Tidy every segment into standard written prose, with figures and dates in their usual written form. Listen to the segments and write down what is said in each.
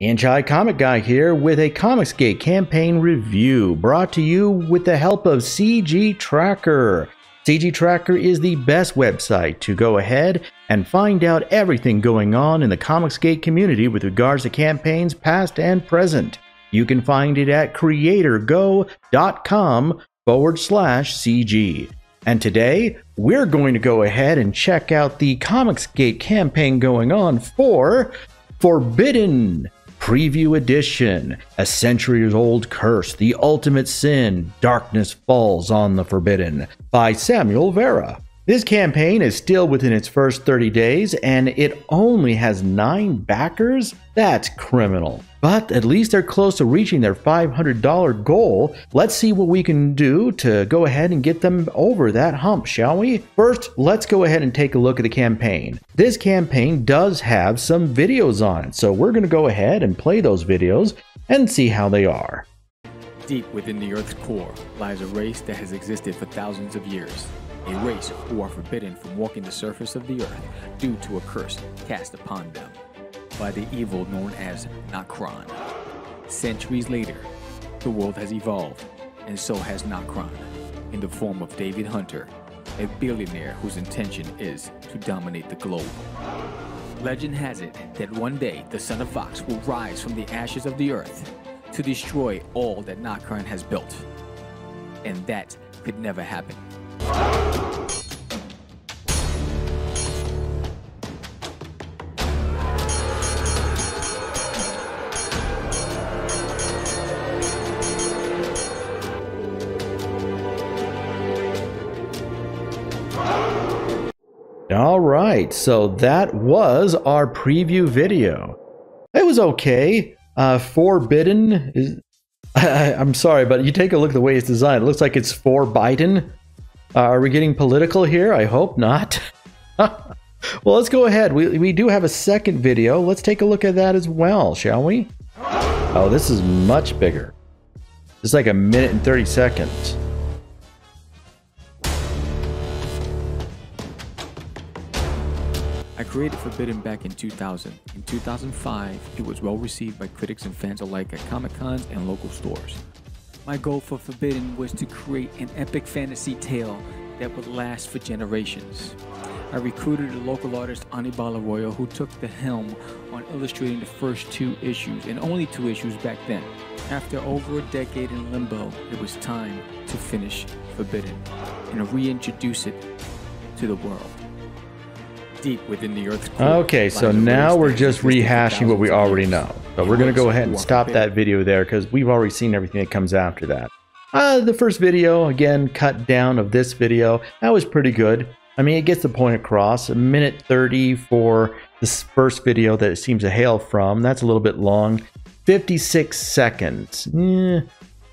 Comic Guy here with a Comicsgate campaign review brought to you with the help of CG Tracker. CG Tracker is the best website to go ahead and find out everything going on in the Comicsgate community with regards to campaigns past and present. You can find it at creatorgo.com/CG. And today, we're going to go ahead and check out the Comicsgate campaign going on for Forbidden Preview Edition, A Centuries-Old Curse, The Ultimate Sin, Darkness Falls on the Forbidden, by Samuel Vera. This campaign is still within its first 30 days, and it only has 9 backers? That's criminal. But at least they're close to reaching their $500 goal. Let's see what we can do to go ahead and get them over that hump, shall we? First, let's go ahead and take a look at the campaign. This campaign does have some videos on it, so we're going to go ahead and play those videos and see how they are. Deep within the Earth's core lies a race that has existed for thousands of years. A race who are forbidden from walking the surface of the Earth due to a curse cast upon them by the evil known as Nocron. Centuries later, the world has evolved, and so has Nocron, in the form of David Hunter, a billionaire whose intention is to dominate the globe. Legend has it that one day the son of Voxe will rise from the ashes of the Earth to destroy all that Nocron has built. And that could never happen. All right, so that was our preview video. It was okay. Forbidden is... I'm sorry, but you take a look at the way it's designed. It looks like it's for Biden. Are we getting political here? I hope not. Well, let's go ahead. We do have a second video. Let's take a look at that as well, shall we? Oh, this is much bigger. It's like 1 minute and 30 seconds. I created Forbidden back in 2000. In 2005, it was well received by critics and fans alike at Comic-Cons and local stores. My goal for Forbidden was to create an epic fantasy tale that would last for generations. I recruited a local artist, Anibal Arroyo, who took the helm on illustrating the first 2 issues, and only 2 issues back then. After over a decade in limbo, it was time to finish Forbidden and reintroduce it to the world. Deep within the Earth's core. Okay, so now we're just rehashing what we already know. So we're going to go ahead and stop that video there because we've already seen everything that comes after that. The first video, again, cut down of this video, that was pretty good. I mean, it gets the point across. 1 minute 30 for this first video that it seems to hail from. That's a little bit long. 56 seconds.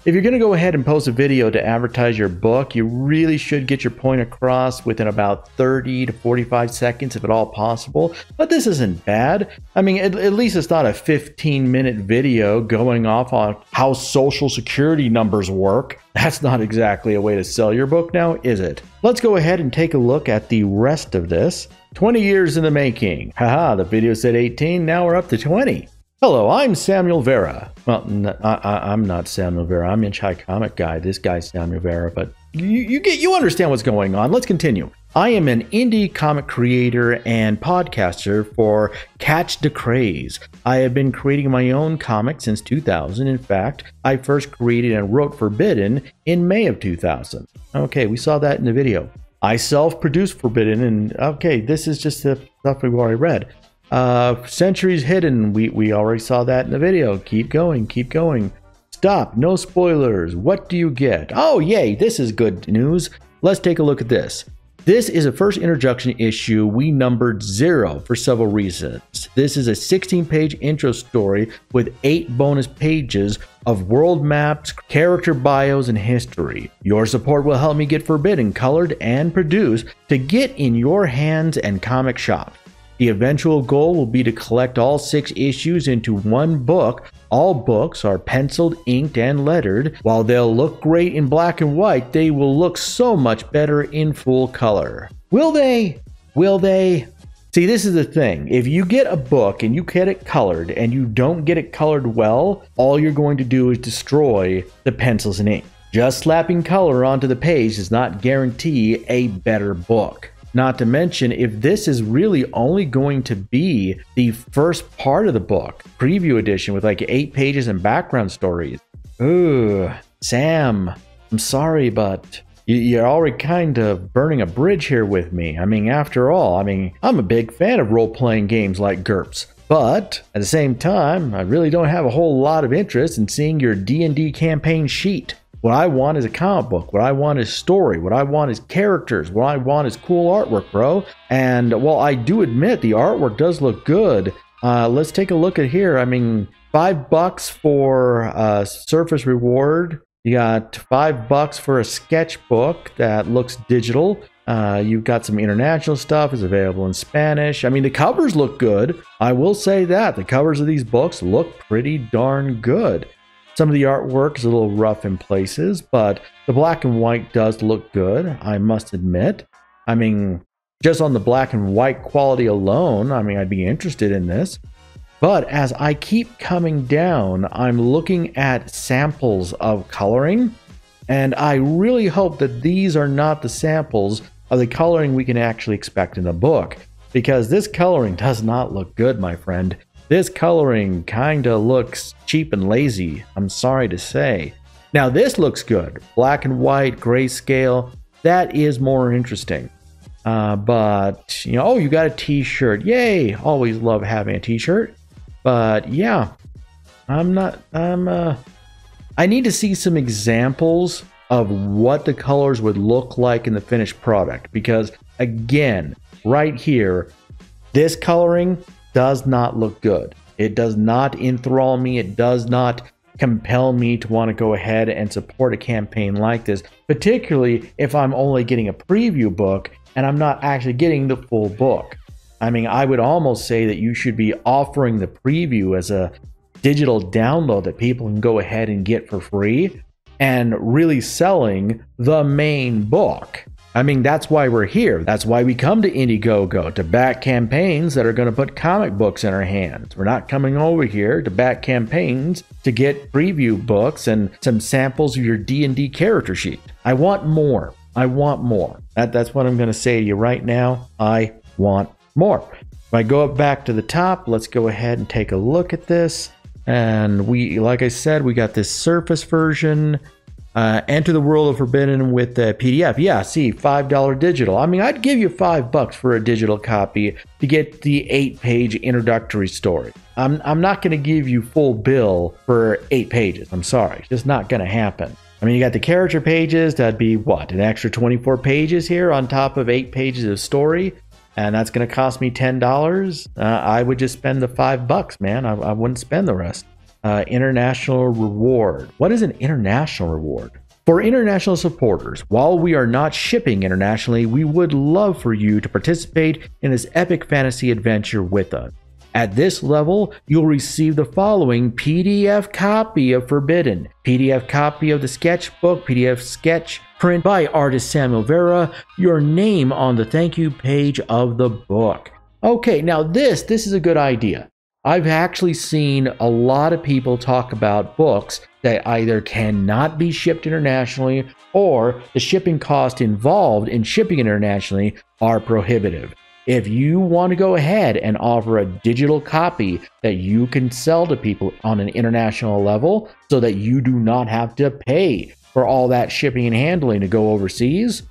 If you're going to go ahead and post a video to advertise your book, you really should get your point across within about 30 to 45 seconds, if at all possible. But this isn't bad. I mean, at least it's not a 15-minute video going off on how Social Security numbers work. That's not exactly a way to sell your book now, is it? Let's go ahead and take a look at the rest of this. 20 years in the making. Haha, the video said 18, now we're up to 20. Hello, I'm Samuel Vera. Well, I'm not Samuel Vera. I'm Comic Guy. This guy's Samuel Vera, but you understand what's going on. Let's continue. I am an indie comic creator and podcaster for Catch the Craze. I have been creating my own comics since 2000. In fact, I first created and wrote Forbidden in May of 2000. Okay, we saw that in the video. I self-produced Forbidden, and okay, this is just the stuff we've already read. Centuries Hidden, we already saw that in the video. Keep going, keep going. Stop, no spoilers. What do you get? Oh, yay, this is good news. Let's take a look at this. This is a first introduction issue we numbered 0 for several reasons. This is a 16-page intro story with 8 bonus pages of world maps, character bios, and history. Your support will help me get Forbidden colored and produced to get in your hands and comic shop. The eventual goal will be to collect all 6 issues into one book. All books are penciled, inked, and lettered. While they'll look great in black and white, they will look so much better in full color. Will they? Will they? See, this is the thing. If you get a book and you get it colored and you don't get it colored well, all you're going to do is destroy the pencils and ink. Just slapping color onto the page does not guarantee a better book. Not to mention, if this is really only going to be the first part of the book, preview edition with like 8 pages and background stories. Ooh, Sam, I'm sorry, but you're already kind of burning a bridge here with me. I mean, after all, I'm a big fan of role-playing games like GURPS. But at the same time, I really don't have a whole lot of interest in seeing your D&D campaign sheet. What I want is a comic book. What I want is story. What I want is characters. What I want is cool artwork, bro. And while I do admit the artwork does look good, let's take a look at here. I mean, $5 for surface reward. You got $5 for a sketchbook that looks digital. You've got some international stuff. It's available in Spanish. I mean, the covers look good. I will say that. The covers of these books look pretty darn good. Some of the artwork is a little rough in places, but the black and white does look good, I must admit. I mean, just on the black and white quality alone, I mean, I'd be interested in this. But as I keep coming down, I'm looking at samples of coloring, and I really hope that these are not the samples of the coloring we can actually expect in the book, because this coloring does not look good, my friend. This coloring kinda looks cheap and lazy, I'm sorry to say. Now this looks good. Black and white, grayscale, that is more interesting. But, you know, oh, you got a t-shirt. Yay! Always love having a t-shirt. But yeah, I need to see some examples of what the colors would look like in the finished product. Because again, right here, this coloring does not look good. It does not enthrall me. It does not compel me to want to go ahead and support a campaign like this, particularly if I'm only getting a preview book and I'm not actually getting the full book. I mean, I would almost say that you should be offering the preview as a digital download that people can go ahead and get for free and really selling the main book. I mean, that's why we're here. That's why we come to IndieGoGo, to back campaigns that are going to put comic books in our hands. We're not coming over here to back campaigns to get preview books and some samples of your D&D character sheet. I want more. I want more. That's what I'm going to say to you right now. I want more. If I go up back to the top, let's go ahead and take a look at this. And we, like I said, we got this Surface version. Enter the World of Forbidden with the PDF. Yeah, see, $5 digital. I mean, I'd give you $5 for a digital copy to get the 8-page introductory story. I'm not going to give you full bill for 8 pages. I'm sorry, it's just not going to happen. I mean, you got the character pages. That'd be what, an extra 24 pages here on top of 8 pages of story. And that's going to cost me $10. I would just spend the $5, man. I wouldn't spend the rest. International reward. What is an international reward? For international supporters, while we are not shipping internationally, we would love for you to participate in this epic fantasy adventure with us. At this level, you'll receive the following PDF copy of Forbidden, PDF copy of the sketchbook, PDF sketch print by artist Samuel Vera, your name on the thank you page of the book. Okay, now this is a good idea. I've actually seen a lot of people talk about books that either cannot be shipped internationally or the shipping cost involved in shipping internationally are prohibitive. If you want to go ahead and offer a digital copy that you can sell to people on an international level so that you do not have to pay for all that shipping and handling to go overseas,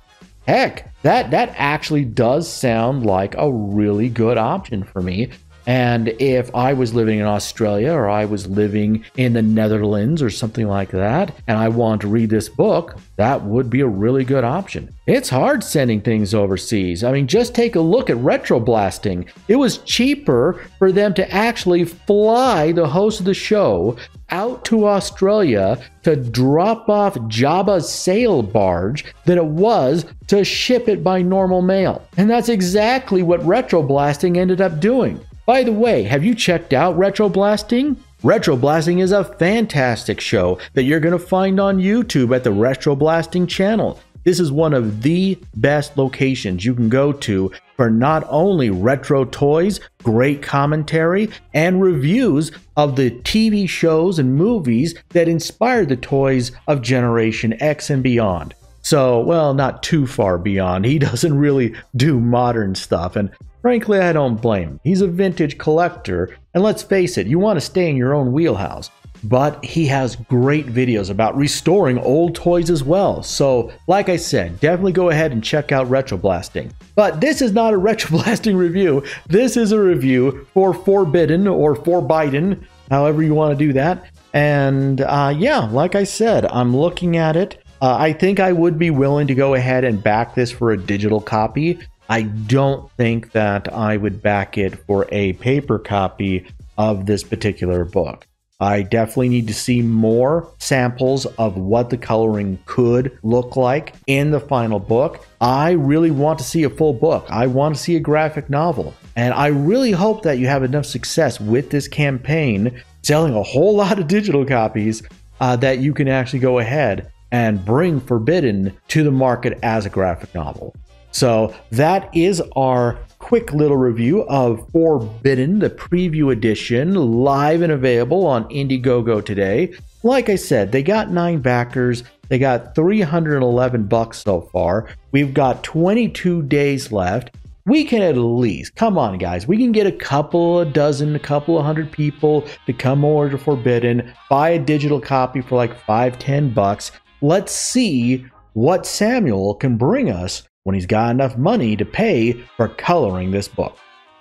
heck, that actually does sound like a really good option for me. And if I was living in Australia or I was living in the Netherlands or something like that, and I want to read this book, that would be a really good option. It's hard sending things overseas. I mean, just take a look at retroblasting. It was cheaper for them to actually fly the host of the show out to Australia to drop off Jabba's sail barge than it was to ship it by normal mail. And that's exactly what retroblasting ended up doing. By the way, have you checked out Retroblasting? Retroblasting is a fantastic show that you're going to find on YouTube at the Retroblasting channel. This is one of the best locations you can go to for not only retro toys, great commentary, and reviews of the TV shows and movies that inspired the toys of Generation X and beyond. So, well, not too far beyond. He doesn't really do modern stuff, and frankly, I don't blame him. He's a vintage collector, and let's face it, you want to stay in your own wheelhouse. But he has great videos about restoring old toys as well. So, like I said, definitely go ahead and check out Retroblasting. But this is not a Retroblasting review. This is a review for Forbidden or for Biden, however you want to do that. And yeah, like I said, I'm looking at it. I think I would be willing to go ahead and back this for a digital copy. I don't think that I would back it for a paper copy of this particular book. I definitely need to see more samples of what the coloring could look like in the final book. I really want to see a full book. I want to see a graphic novel. And I really hope that you have enough success with this campaign, selling a whole lot of digital copies, that you can actually go ahead and bring Forbidden to the market as a graphic novel. So that is our quick little review of Forbidden, the preview edition, live and available on IndieGoGo today. Like I said, they got 9 backers. They got $311 so far. We've got 22 days left. We can at least, come on guys, we can get a couple of dozen, a couple of hundred people to come over to Forbidden, buy a digital copy for like $5-10. Let's see what Samuel can bring us when he's got enough money to pay for coloring this book.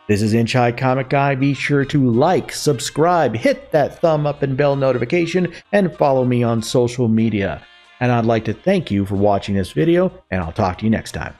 This is Inchai Comic Guy. Be sure to like, subscribe, hit that thumb up and bell notification, and follow me on social media. And I'd like to thank you for watching this video, and I'll talk to you next time.